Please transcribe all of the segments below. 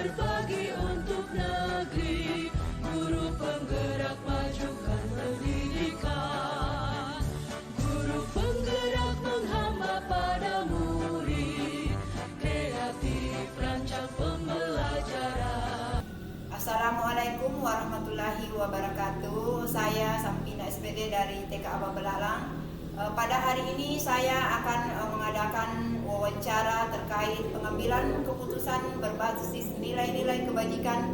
berbagi untuk negeri, guru penggerak majukan pendidikan, guru penggerak menghamba pada murid, kreatif rancang pembelajaran. Assalamualaikum warahmatullahi wabarakatuh. Saya Sampina SPD dari TK Aba Belalang. Pada hari ini saya akan mengadakan wawancara terkait pengambilan keputusan berbasis nilai-nilai kebajikan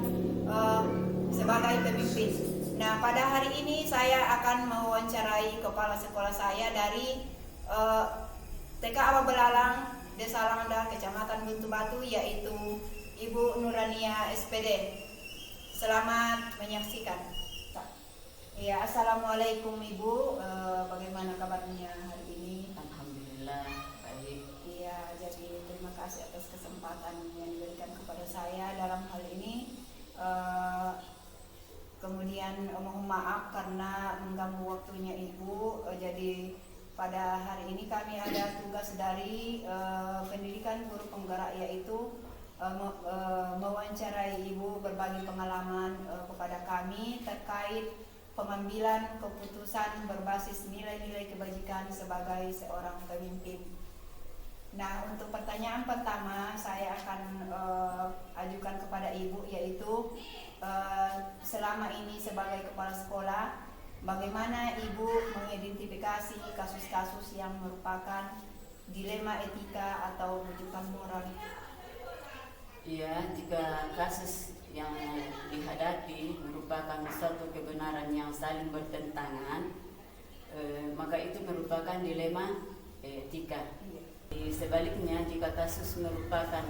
sebagai pemimpin. Nah, pada hari ini saya akan mewawancarai kepala sekolah saya dari TK Aba Belalang, Desa Langda, Kecamatan Buntu Batu, yaitu Ibu Nurania SPD. Selamat menyaksikan. Ya, assalamualaikum Ibu. Bagaimana kabarnya hari ini? Alhamdulillah baik. Iya, jadi terima kasih atas kesempatan yang diberikan kepada saya dalam hal ini. Kemudian mohon maaf karena mengganggu waktunya Ibu. Jadi pada hari ini kami ada tugas dari pendidikan guru penggerak, yaitu mewawancarai Ibu, berbagi pengalaman kepada kami terkait pengambilan keputusan berbasis nilai-nilai kebajikan sebagai seorang pemimpin. Nah, untuk pertanyaan pertama saya akan ajukan kepada Ibu, yaitu selama ini sebagai kepala sekolah, bagaimana Ibu mengidentifikasi kasus-kasus yang merupakan dilema etika atau rujukan moral? Ya, jika kasus yang dihadapi merupakan suatu kebenaran yang saling bertentangan, maka itu merupakan dilema etika. Sebaliknya, jika kasus merupakan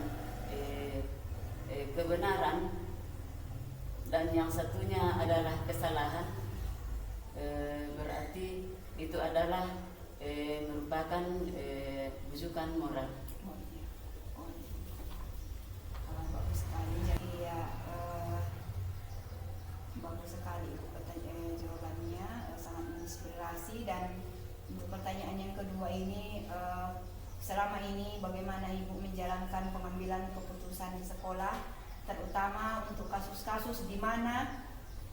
kebenaran dan yang satunya adalah kesalahan, berarti itu adalah merupakan rujukan moral. Bagus sekali. Jadi ya, bagus sekali jawabannya, sangat menginspirasi. Dan untuk pertanyaan yang kedua ini, selama ini bagaimana Ibu menjalankan pengambilan keputusan di sekolah, terutama untuk kasus-kasus di mana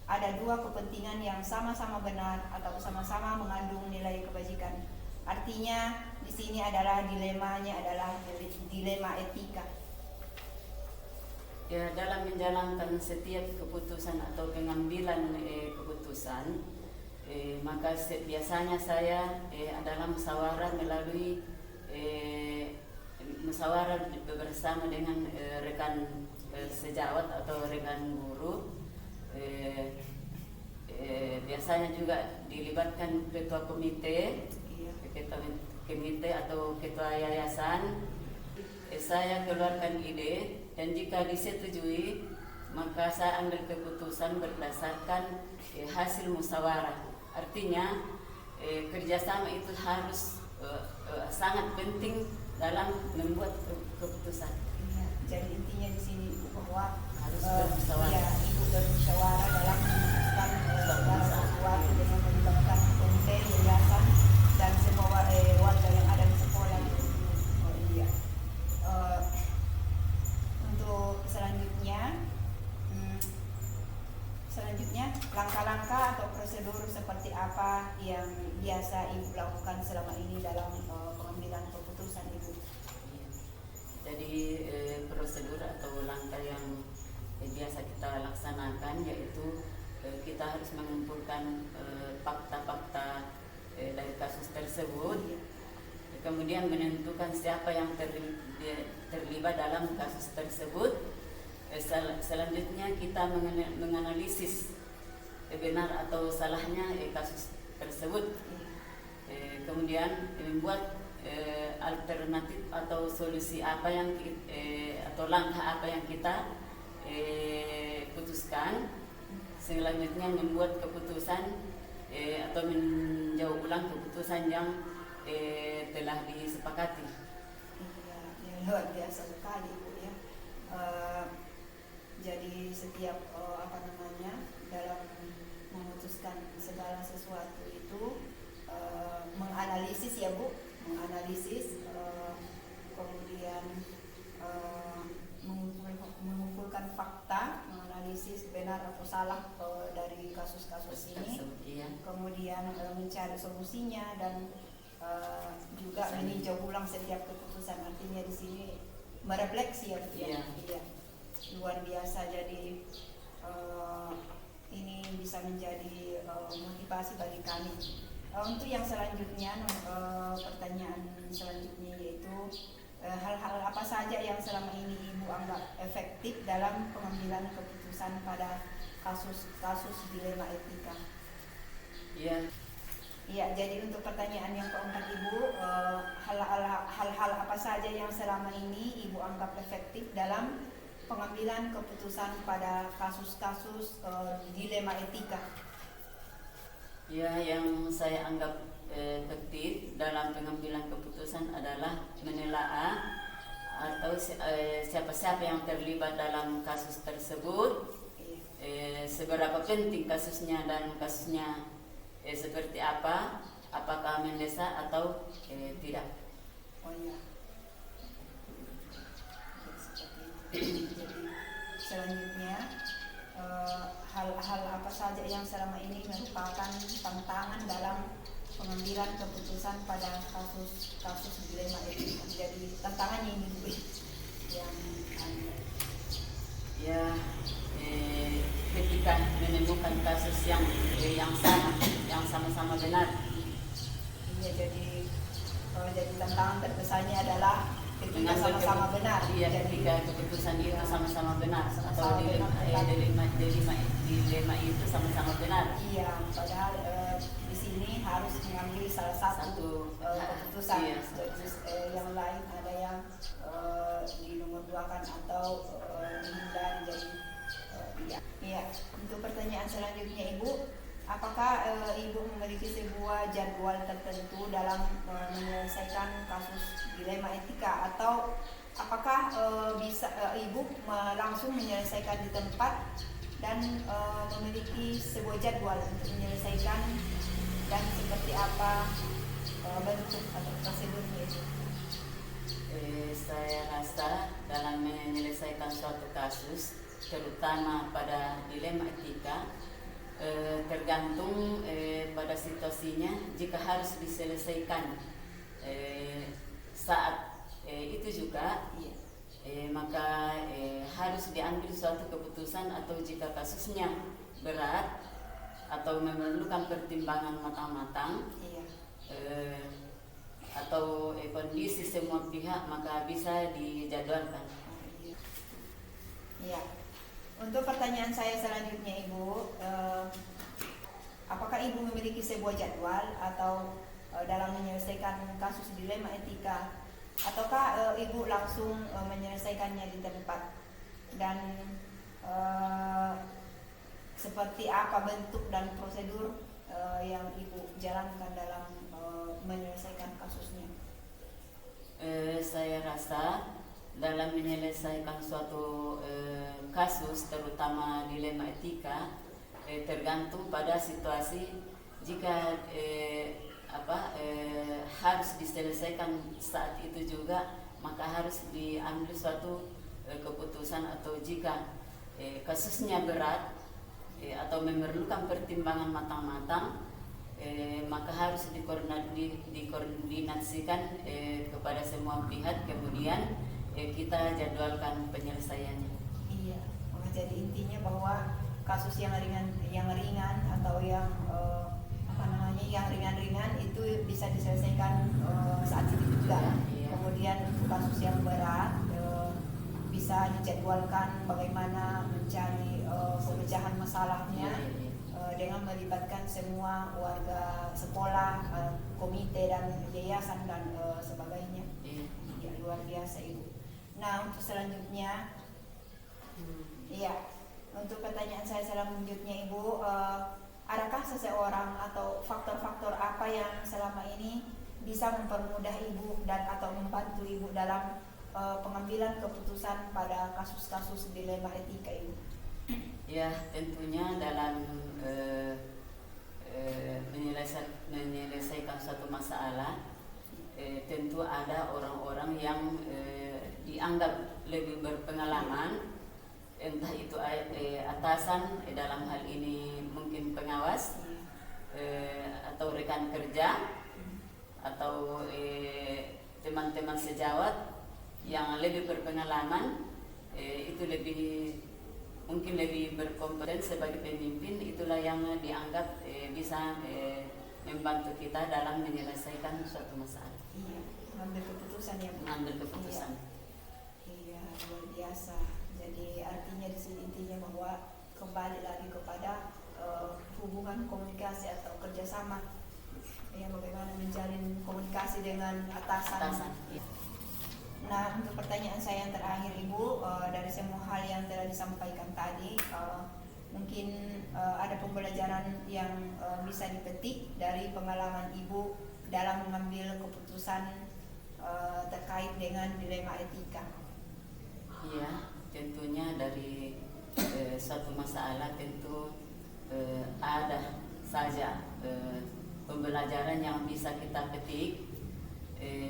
ada dua kepentingan yang sama-sama benar atau sama-sama mengandung nilai kebajikan. Artinya di sini adalah dilemanya adalah dilema etika. Ya, dalam menjalankan setiap keputusan atau pengambilan keputusan, maka biasanya saya adalah musyawarah melalui musyawarah bersama dengan rekan sejawat atau rekan guru. Biasanya juga dilibatkan ketua komite atau ketua yayasan. Saya keluarkan ide, dan jika disetujui maka saya ambil keputusan berdasarkan hasil musyawarah. Artinya kerjasama itu harus sangat penting dalam membuat keputusan. Ya, jadi intinya di sini Ibu bahwa harus bermusyawarah. Ibu bermusyawarah dalam memutuskan segala sesuatu dengan melibatkan komite, yayasan, dan semua warga yang ada di sekolah. Oh iya. Untuk selanjutnya langkah-langkah atau prosedur seperti apa yang biasa Ibu lakukan selama ini dalam pengambilan keputusan Ibu? Jadi prosedur atau langkah yang biasa kita laksanakan yaitu kita harus mengumpulkan fakta-fakta dari kasus tersebut, kemudian menentukan siapa yang terlibat dalam kasus tersebut. Selanjutnya kita menganalisis benar atau salahnya kasus tersebut, kemudian membuat alternatif atau solusi apa yang atau langkah apa yang kita putuskan. Selanjutnya membuat keputusan atau menjawab ulang keputusan yang telah disepakati. Ya, luar biasa sekali Bu ya. Jadi setiap dalam memutuskan segala sesuatu itu menganalisis ya Bu, menganalisis kemudian mengumpulkan mengumpulkan fakta, menganalisis benar atau salah dari kasus-kasus ini, Iya. kemudian mencari solusinya dan juga meninjau ulang setiap keputusan. Artinya di sini merefleksi ya, Bu, ya. Iya. Iya. Luar biasa. Jadi ini bisa menjadi motivasi bagi kami. Untuk yang selanjutnya, pertanyaan selanjutnya yaitu hal-hal apa saja yang selama ini Ibu anggap efektif dalam pengambilan keputusan pada kasus-kasus dilema etika? Iya. Iya, jadi untuk pertanyaan yang keempat Ibu, hal-hal apa saja yang selama ini Ibu anggap efektif dalam pengambilan keputusan pada kasus-kasus dilema etika? Ya, yang saya anggap efektif dalam pengambilan keputusan adalah menelaah atau siapa-siapa yang terlibat dalam kasus tersebut, seberapa penting kasusnya dan kasusnya seperti apa, apakah mendesak atau tidak. Oh iya. Jadi selanjutnya hal-hal apa saja yang selama ini merupakan tantangan dalam pengambilan keputusan pada kasus dilema etika. Jadi tantangannya ini Bu yang Ya, ketika menemukan kasus yang sama-sama benar. iya, jadi tantangan terbesarnya adalah ketika sama-sama benar. Iya, Jadi, ketika keputusan itu sama-sama benar Sama-sama atau benar. dilema itu sama-sama benar. iya, padahal di sini harus mengambil salah satu keputusan. Iya. Jadi yang lain ada yang dinomorduakan atau dihindari. Jadi iya. Untuk pertanyaan selanjutnya Ibu, apakah Ibu memiliki sebuah jadwal tertentu dalam menyelesaikan kasus dilema etika, atau apakah bisa Ibu langsung menyelesaikan di tempat dan memiliki sebuah jadwal untuk menyelesaikan, dan seperti apa bentuk atau prosedurnya itu? Saya rasa dalam menyelesaikan suatu kasus, terutama pada dilema etika, tergantung pada situasinya. Jika harus diselesaikan saat itu juga, maka harus diambil suatu keputusan, atau jika kasusnya berat atau memerlukan pertimbangan matang-matang, atau kondisi semua pihak, maka bisa dijadwalkan. Iya. Untuk pertanyaan saya selanjutnya Ibu, apakah Ibu memiliki sebuah jadwal atau dalam menyelesaikan kasus dilema etika, ataukah Ibu langsung menyelesaikannya di tempat, dan seperti apa bentuk dan prosedur yang Ibu jalankan dalam menyelesaikan kasusnya? Saya rasa dalam menyelesaikan suatu kasus, terutama dilema etika, tergantung pada situasi. Jika harus diselesaikan saat itu juga, maka harus diambil suatu keputusan. Atau jika kasusnya berat atau memerlukan pertimbangan matang-matang, maka harus dikoordinasikan kepada semua pihak, kemudian kita jadwalkan penyelesaiannya. Iya, jadi intinya bahwa kasus yang ringan atau yang yang ringan itu bisa diselesaikan saat itu juga. Iya. Kemudian untuk kasus yang berat bisa dijadwalkan bagaimana mencari pemecahan masalahnya dengan melibatkan semua warga sekolah, komite dan yayasan dan sebagainya. Ya, luar biasa Ibu. Nah, untuk selanjutnya, untuk pertanyaan saya selanjutnya Ibu, adakah seseorang atau faktor-faktor apa yang selama ini bisa mempermudah Ibu dan atau membantu Ibu dalam pengambilan keputusan pada kasus-kasus dilema etika Ibu? Ya, tentunya dalam menyelesaikan suatu masalah, tentu ada orang-orang yang dianggap lebih berpengalaman entah itu atasan, dalam hal ini mungkin pengawas, atau rekan kerja, atau teman-teman sejawat yang lebih berpengalaman, itu mungkin lebih berkompeten sebagai pemimpin. Itulah yang dianggap bisa membantu kita dalam menyelesaikan suatu masalah. Iya, mengambil keputusan ya Bu. Mengambil keputusan. Iya, luar biasa. Jadi artinya di sini intinya bahwa kembali lagi kepada hubungan komunikasi atau kerjasama. Ya, bagaimana menjalin komunikasi dengan atasan. Iya. Nah, untuk pertanyaan saya yang terakhir Ibu, dari semua hal yang telah disampaikan tadi, mungkin ada pembelajaran yang bisa dipetik dari pengalaman Ibu dalam mengambil keputusan terkait dengan dilema etika. Iya, tentunya dari suatu masalah tentu ada saja pembelajaran yang bisa kita petik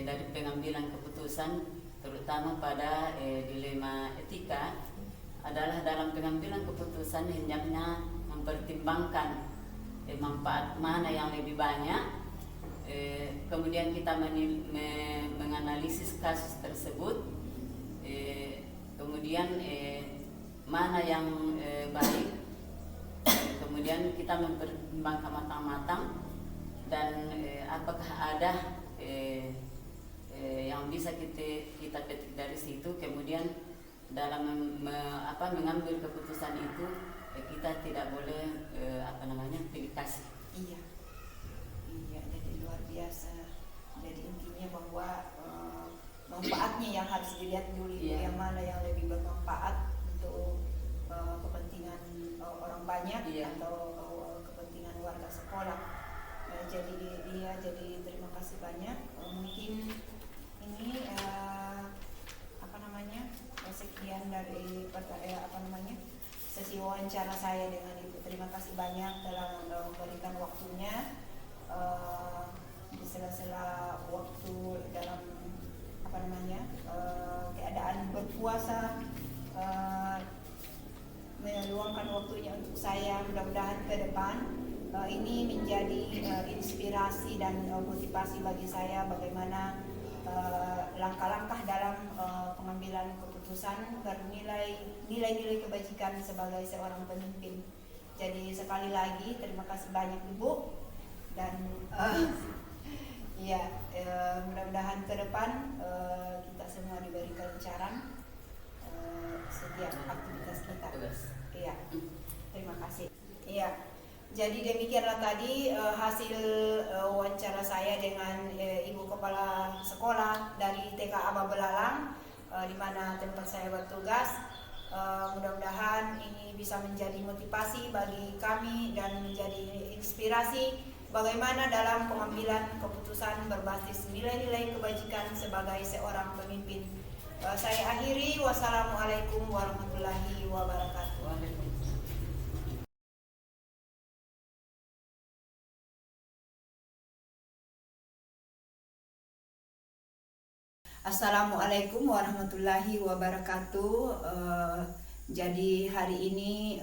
dari pengambilan keputusan, terutama pada dilema etika. Adalah dalam pengambilan keputusan hendaknya mempertimbangkan manfaat mana yang lebih banyak, kemudian kita menganalisis kasus tersebut, kemudian mana yang baik, kemudian kita mempertimbangkan matang-matang, dan apakah ada yang bisa kita petik dari situ. Kemudian dalam mengambil keputusan itu kita tidak boleh pilih kasih. Iya, jadi luar biasa. Jadi intinya bahwa manfaatnya yang harus dilihat dulu, Iya. yang mana yang lebih bermanfaat untuk kepentingan orang banyak, Iya. atau kepentingan warga sekolah. Jadi terima kasih banyak. Mungkin ini sekian dari sesi wawancara saya dengan Ibu. Terima kasih banyak telah memberikan waktunya di sela-sela waktu dalam keadaan berpuasa, meluangkan waktunya untuk saya. Mudah-mudahan ke depan ini menjadi inspirasi dan motivasi bagi saya bagaimana langkah-langkah dalam pengambilan keputusan bernilai nilai-nilai kebajikan sebagai seorang pemimpin. Jadi sekali lagi terima kasih banyak Ibu, dan mudah-mudahan ke depan kita semua diberi kelancaran setiap aktivitas kita. Iya, terima kasih. Iya. Jadi demikianlah tadi hasil wawancara saya dengan Ibu Kepala Sekolah dari TK Aba Belalang, di mana tempat saya bertugas. Mudah-mudahan ini bisa menjadi motivasi bagi kami dan menjadi inspirasi bagaimana dalam pengambilan keputusan berbasis nilai-nilai kebajikan sebagai seorang pemimpin. Saya akhiri. Wassalamualaikum warahmatullahi wabarakatuh. Assalamualaikum warahmatullahi wabarakatuh. Jadi hari ini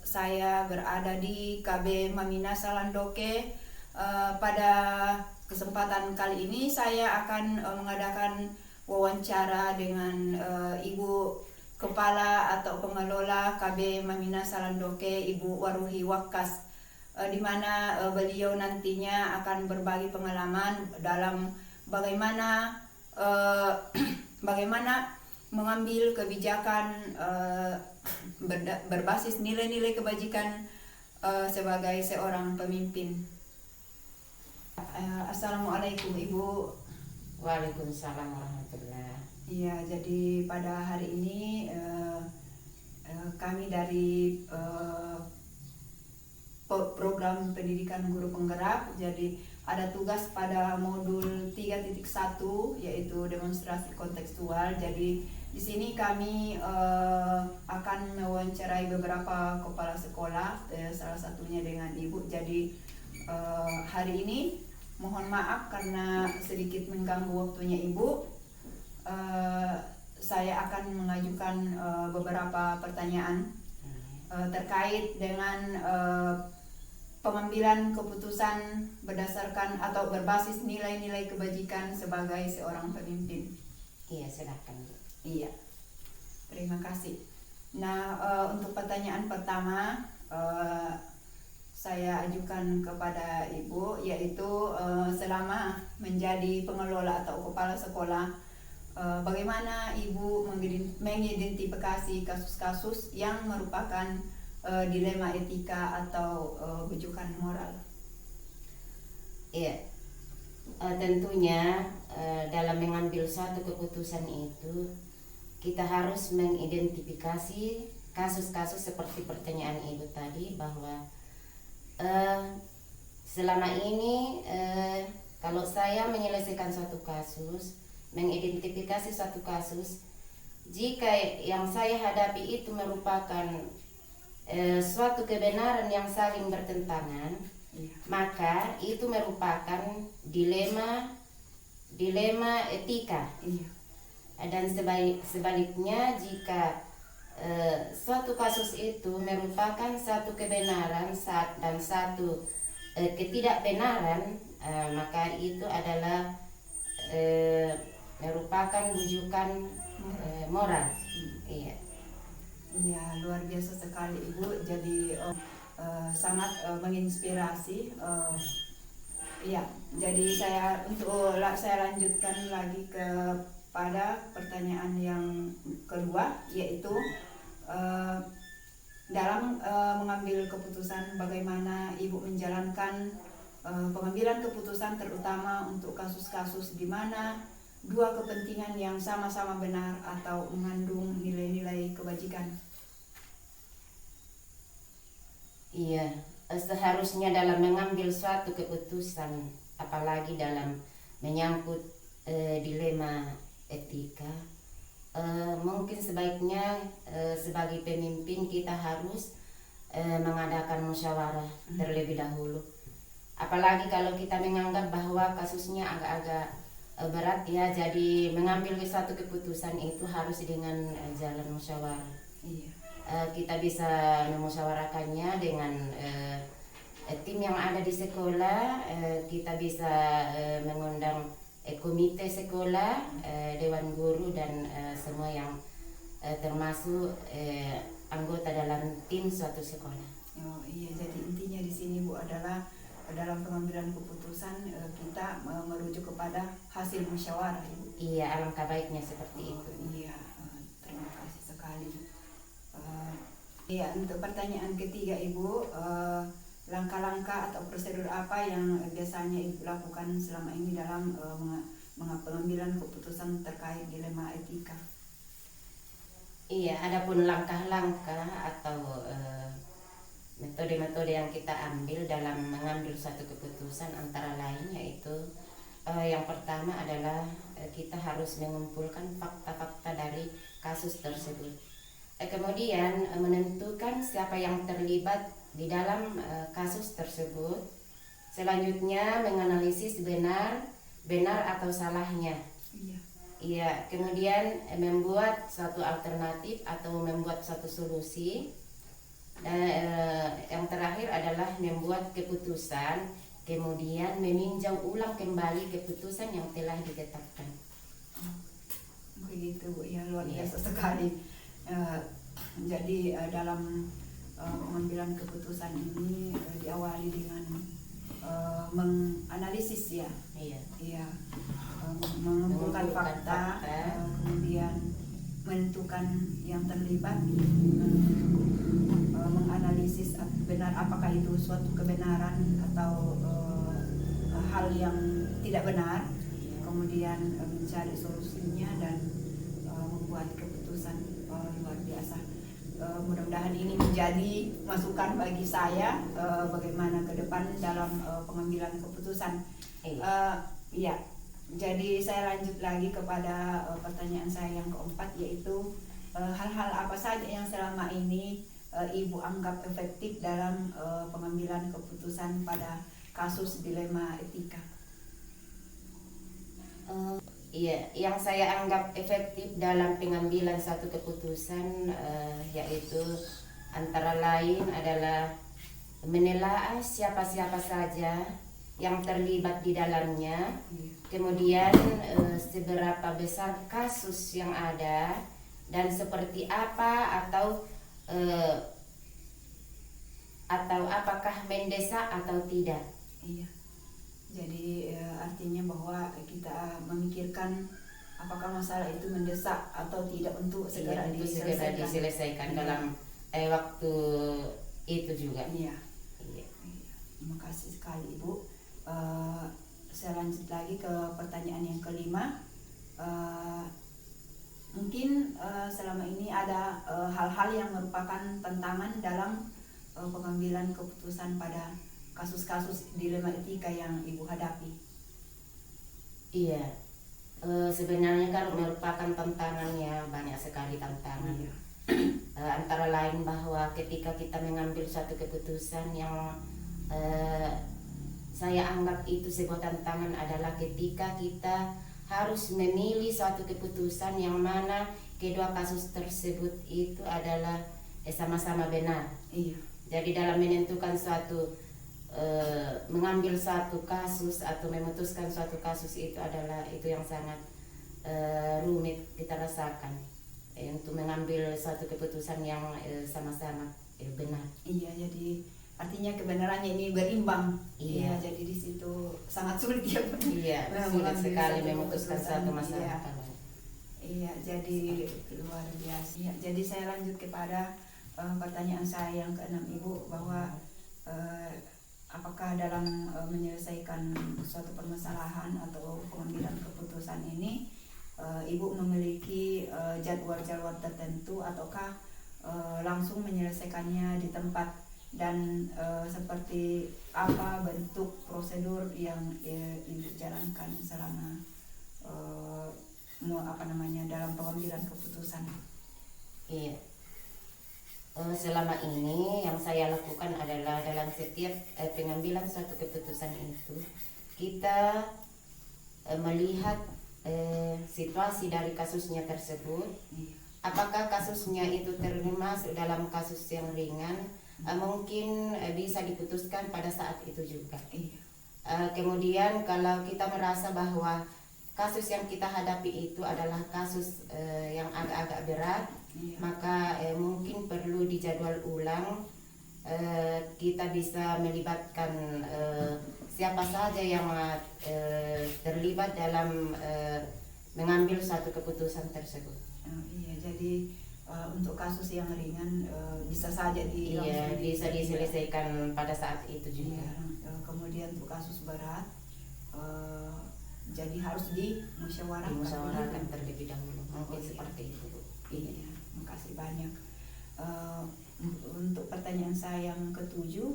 saya berada di KB Mamina Salandoke. Pada kesempatan kali ini saya akan mengadakan wawancara dengan Ibu Kepala atau Pengelola KB Mamina Salandoke, Ibu Waruhi Wakas, di mana beliau nantinya akan berbagi pengalaman dalam bagaimana mengambil kebijakan berbasis nilai-nilai kebajikan sebagai seorang pemimpin. Assalamualaikum Ibu. Waalaikumsalam warahmatullahi. Iya, jadi pada hari ini kami dari program pendidikan guru penggerak, jadi ada tugas pada modul 3.1 yaitu demonstrasi kontekstual. Jadi di sini kami akan mewawancarai beberapa kepala sekolah, salah satunya dengan Ibu. Jadi hari ini mohon maaf karena sedikit mengganggu waktunya Ibu. saya akan mengajukan beberapa pertanyaan terkait dengan pengambilan keputusan berdasarkan atau berbasis nilai-nilai kebajikan sebagai seorang pemimpin. Iya, silakan Bu. Iya, terima kasih. Nah, untuk pertanyaan pertama saya ajukan kepada Ibu, yaitu selama menjadi pengelola atau kepala sekolah, bagaimana Ibu mengidentifikasi kasus-kasus yang merupakan dilema etika atau bujukan moral? Iya, tentunya dalam mengambil suatu keputusan itu kita harus mengidentifikasi kasus-kasus seperti pertanyaan Ibu tadi, bahwa selama ini kalau saya menyelesaikan suatu kasus, mengidentifikasi suatu kasus, jika yang saya hadapi itu merupakan suatu kebenaran yang saling bertentangan, maka itu merupakan dilema etika. Dan sebaliknya, jika suatu kasus itu merupakan satu kebenaran dan satu ketidakbenaran, maka itu adalah merupakan rujukan moral. Iya. Iya, luar biasa sekali Ibu. Jadi sangat menginspirasi. Iya, jadi saya lanjutkan lagi kepada pertanyaan yang kedua, yaitu dalam mengambil keputusan, bagaimana Ibu menjalankan pengambilan keputusan, terutama untuk kasus-kasus di mana dua kepentingan yang sama-sama benar atau mengandung nilai-nilai kebajikan. Iya, seharusnya dalam mengambil suatu keputusan, apalagi dalam menyangkut dilema etika, mungkin sebaiknya sebagai pemimpin kita harus mengadakan musyawarah terlebih dahulu. Apalagi kalau kita menganggap bahwa kasusnya agak-agak berat ya, jadi mengambil suatu keputusan itu harus dengan jalan musyawarah. Iya. Kita bisa memusyawarahkannya dengan tim yang ada di sekolah. Kita bisa mengundang komite sekolah, dewan guru, dan semua yang termasuk anggota dalam tim suatu sekolah. Oh iya, jadi intinya di sini Bu adalah dalam pengambilan keputusan kita merujuk kepada hasil musyawarah, Ibu. Iya, alangkah baiknya seperti itu. Iya, terima kasih sekali. Iya, untuk pertanyaan ketiga Ibu, langkah-langkah atau prosedur apa yang biasanya Ibu lakukan selama ini dalam pengambilan keputusan terkait dilema etika? Iya, adapun langkah-langkah atau metode-metode yang kita ambil dalam mengambil suatu keputusan antara lain, yaitu yang pertama adalah kita harus mengumpulkan fakta-fakta dari kasus tersebut. Kemudian menentukan siapa yang terlibat di dalam kasus tersebut. Selanjutnya menganalisis benar atau salahnya. Iya, kemudian membuat suatu alternatif atau membuat suatu solusi. Dan yang terakhir adalah membuat keputusan, kemudian meninjau ulang kembali keputusan yang telah ditetapkan. Begitu Bu, ya luar biasa sekali. Jadi dalam pengambilan keputusan ini diawali dengan menganalisis ya. Iya. Mengumpulkan fakta, kemudian menentukan yang terlibat, menganalisis benar apakah itu suatu kebenaran atau hal yang tidak benar, kemudian mencari solusinya dan membuat keputusan. Luar biasa. Mudah-mudahan ini menjadi masukan bagi saya bagaimana ke depan dalam pengambilan keputusan. Iya. Jadi saya lanjut lagi kepada pertanyaan saya yang keempat, yaitu hal-hal apa saja yang selama ini Ibu anggap efektif dalam pengambilan keputusan pada kasus dilema etika? Iya, yang saya anggap efektif dalam pengambilan satu keputusan yaitu antara lain adalah menelaah siapa-siapa saja yang terlibat di dalamnya, kemudian seberapa besar kasus yang ada dan seperti apa atau apakah mendesak atau tidak. Iya. Jadi artinya bahwa kita memikirkan apakah masalah itu mendesak atau tidak untuk segera Untuk segera diselesaikan dalam waktu itu juga. Iya. Iya. Terima kasih sekali Ibu. Saya lanjut lagi ke pertanyaan yang kelima. Mungkin selama ini ada hal-hal yang merupakan tantangan dalam pengambilan keputusan pada kasus-kasus dilema etika yang Ibu hadapi. Iya, sebenarnya kan merupakan tantangannya, banyak sekali tantangan. Iya. Antara lain bahwa ketika kita mengambil suatu keputusan yang saya anggap itu sebuah tantangan adalah ketika kita harus memilih suatu keputusan yang mana kedua kasus tersebut itu adalah sama-sama benar. Iya. Jadi dalam menentukan suatu mengambil suatu kasus atau memutuskan suatu kasus itu adalah itu yang sangat rumit kita rasakan untuk mengambil suatu keputusan yang sama-sama benar. Iya, jadi artinya kebenarannya ini berimbang. Iya. Jadi di situ sangat sulit ya. Iya, sulit sekali memutuskan suatu masalah. Iya, jadi luar biasa. Iya, jadi saya lanjut kepada pertanyaan saya yang keenam Ibu, bahwa apakah dalam menyelesaikan suatu permasalahan atau pengambilan keputusan ini Ibu memiliki jadwal-jadwal tertentu ataukah langsung menyelesaikannya di tempat, dan seperti apa bentuk prosedur yang Ibu jalankan selama dalam pengambilan keputusan? Iya. Selama ini yang saya lakukan adalah dalam setiap pengambilan suatu keputusan itu kita melihat situasi dari kasusnya tersebut. Apakah kasusnya itu termasuk dalam kasus yang ringan, mungkin bisa diputuskan pada saat itu juga. Kemudian kalau kita merasa bahwa kasus yang kita hadapi itu adalah kasus yang agak-agak berat, maka mungkin perlu dijadwal ulang. Kita bisa melibatkan siapa saja yang terlibat dalam mengambil suatu keputusan tersebut. Iya, jadi untuk kasus yang ringan bisa saja bisa diselesaikan pada saat itu juga. Kemudian untuk kasus berat jadi harus dimusyawarahkan terlebih dahulu. Mungkin seperti itu. Iya, makasih banyak. Untuk pertanyaan saya yang ketujuh,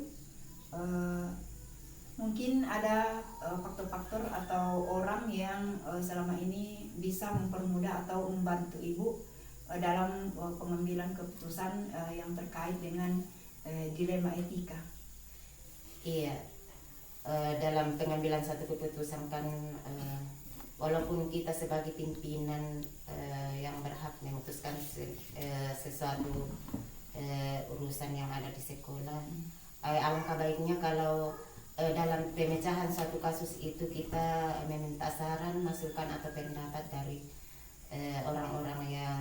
mungkin ada faktor-faktor atau orang yang selama ini bisa mempermudah atau membantu Ibu dalam pengambilan keputusan yang terkait dengan dilema etika. Iya, dalam pengambilan satu keputusan kan walaupun kita sebagai pimpinan yang berhak memutuskan sesuatu urusan yang ada di sekolah, alangkah baiknya kalau dalam pemecahan satu kasus itu kita meminta saran, masukan atau pendapat dari orang-orang yang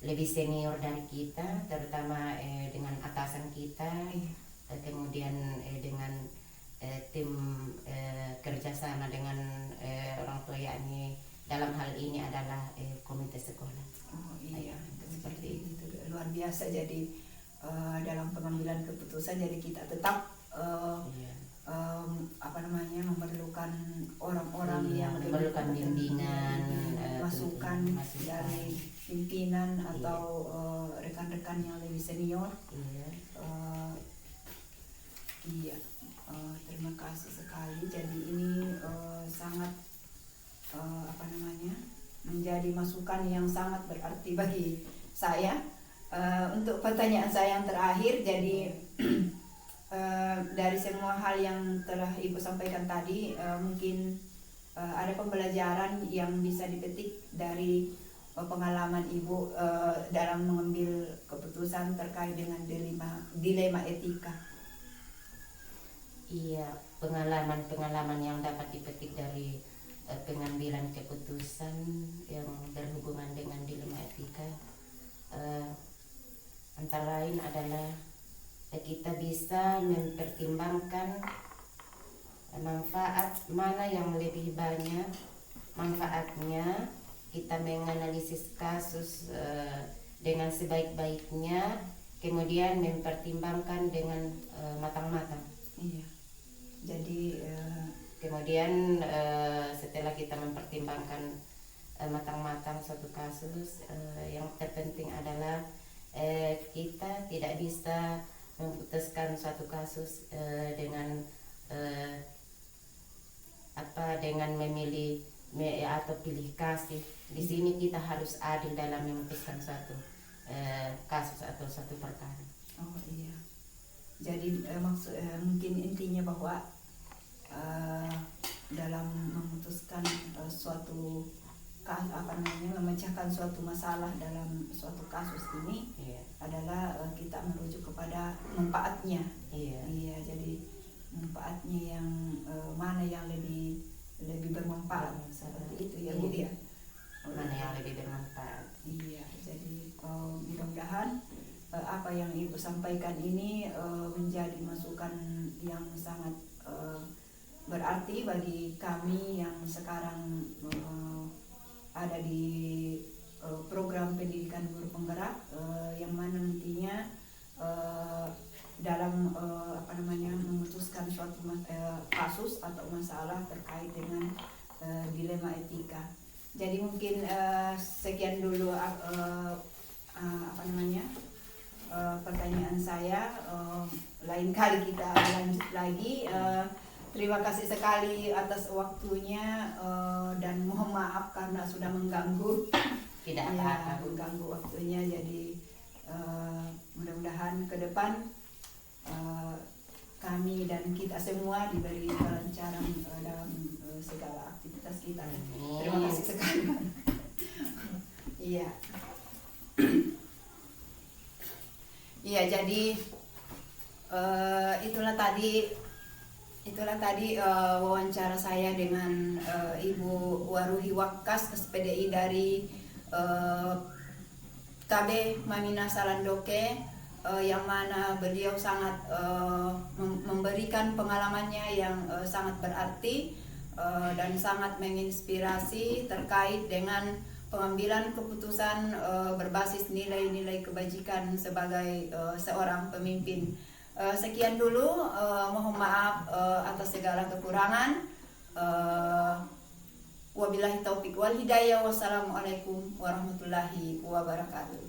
lebih senior dari kita, terutama dengan atasan kita, kemudian dengan tim kerjasama dengan orang tua, yakni dalam hal ini adalah komite sekolah. Oh iya, seperti itu. Luar biasa. Jadi dalam pengambilan keputusan jadi kita tetap memerlukan orang-orang yang memerlukan bimbingan, masukan dari pimpinan atau rekan-rekan yang lebih senior. Terima kasih sekali. Jadi ini sangat menjadi masukan yang sangat berarti bagi saya. Untuk pertanyaan saya yang terakhir, jadi dari semua hal yang telah Ibu sampaikan tadi, mungkin ada pembelajaran yang bisa dipetik dari pengalaman Ibu dalam mengambil keputusan terkait dengan dilema etika. Iya, pengalaman-pengalaman yang dapat dipetik dari pengambilan keputusan yang berhubungan dengan dilema etika antara lain adalah kita bisa mempertimbangkan manfaat mana yang lebih banyak manfaatnya. Kita menganalisis kasus dengan sebaik-baiknya, kemudian mempertimbangkan dengan matang-matang. Iya. Jadi Kemudian setelah kita mempertimbangkan matang-matang suatu kasus, yang terpenting adalah kita tidak bisa memutuskan suatu kasus dengan memilih atau pilih kasih. Di sini kita harus adil dalam memutuskan suatu kasus atau suatu perkara. oh iya. Jadi mungkin intinya bahwa dalam memutuskan suatu memecahkan suatu masalah dalam suatu kasus ini adalah kita merujuk kepada manfaatnya. Iya, jadi manfaatnya yang mana yang lebih bermanfaat seperti itu ya Bu ya. Mana yang lebih bermanfaat. Iya, jadi mudah-mudahan apa yang Ibu sampaikan ini menjadi masukan yang sangat berarti bagi kami yang sekarang ada di program pendidikan guru penggerak, yang mana nantinya dalam memutuskan suatu kasus atau masalah terkait dengan dilema etika. Jadi mungkin sekian dulu pertanyaan saya. Lain kali kita lanjut lagi. Terima kasih sekali atas waktunya dan mohon maaf karena sudah mengganggu. Tidak apa-apa, Bu. Mengganggu waktunya. Jadi mudah-mudahan ke depan kami dan kita semua diberi kelancaran dalam segala aktivitas kita. Terima kasih sekali. Iya. Iya, jadi itulah tadi wawancara saya dengan Ibu Waruhi Wakas SPDI dari KB Mamina Salandoke, yang mana beliau sangat memberikan pengalamannya yang sangat berarti dan sangat menginspirasi terkait dengan pengambilan keputusan berbasis nilai-nilai kebajikan sebagai seorang pemimpin. Sekian dulu, mohon maaf atas segala kekurangan. Wabillahi taufik wal hidayah. Wassalamualaikum warahmatullahi wabarakatuh.